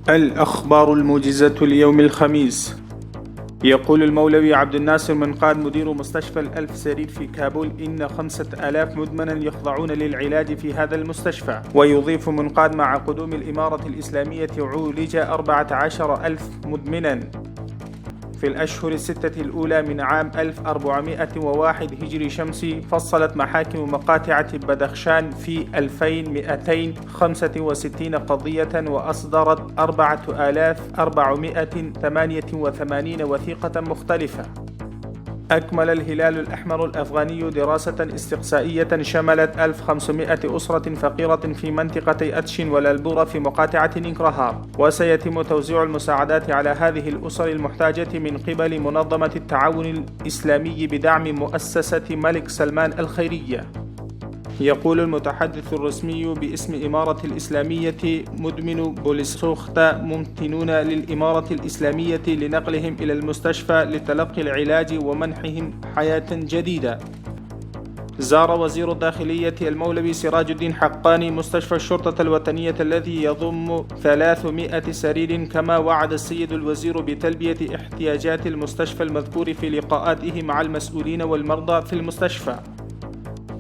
الأخبار الموجزة ليوم الخميس. يقول المولوي عبد الناصر منقاد مدير مستشفى الألف سرير في كابول إن 5000 مدمنا يخضعون للعلاج في هذا المستشفى. ويضيف منقاد مع قدوم الإمارة الإسلامية عولج 14,000 مدمنا في الأشهر الستة الأولى من عام 1401 هجري شمسي. فصلت محاكم مقاطعة بدخشان في 2265 قضية وأصدرت 4488 وثيقة مختلفة. أكمل الهلال الأحمر الأفغاني دراسة استقصائية شملت 1500 أسرة فقيرة في منطقتي أتشين والألبورة في مقاطعة نينغرهار، وسيتم توزيع المساعدات على هذه الأسر المحتاجة من قبل منظمة التعاون الإسلامي بدعم مؤسسة ملك سلمان الخيرية. يقول المتحدث الرسمي باسم إمارة الإسلامية مدمن بوليسوختا ممتنون للإمارة الإسلامية لنقلهم إلى المستشفى لتلقي العلاج ومنحهم حياة جديدة. زار وزير الداخلية المولوي سراج الدين حقاني مستشفى الشرطة الوطنية الذي يضم 300 سرير، كما وعد السيد الوزير بتلبية احتياجات المستشفى المذكور في لقاءاته مع المسؤولين والمرضى في المستشفى.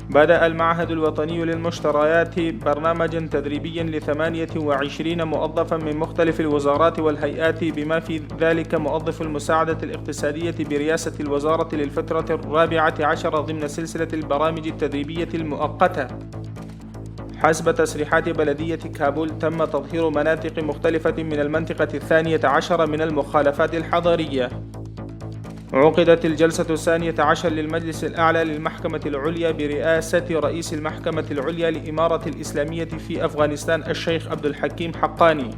بدأ المعهد الوطني للمشتريات برنامجا تدريبيا ل28 موظفا من مختلف الوزارات والهيئات، بما في ذلك موظف المساعدة الاقتصادية برئاسة الوزارة للفترة 14 ضمن سلسلة البرامج التدريبية المؤقتة. حسب تصريحات بلدية كابول تم تطهير مناطق مختلفة من المنطقة 12 من المخالفات الحضرية. عقدت الجلسة 12 للمجلس الأعلى للمحكمة العليا برئاسة رئيس المحكمة العليا لإمارة الإسلامية في أفغانستان الشيخ عبد الحكيم حقاني.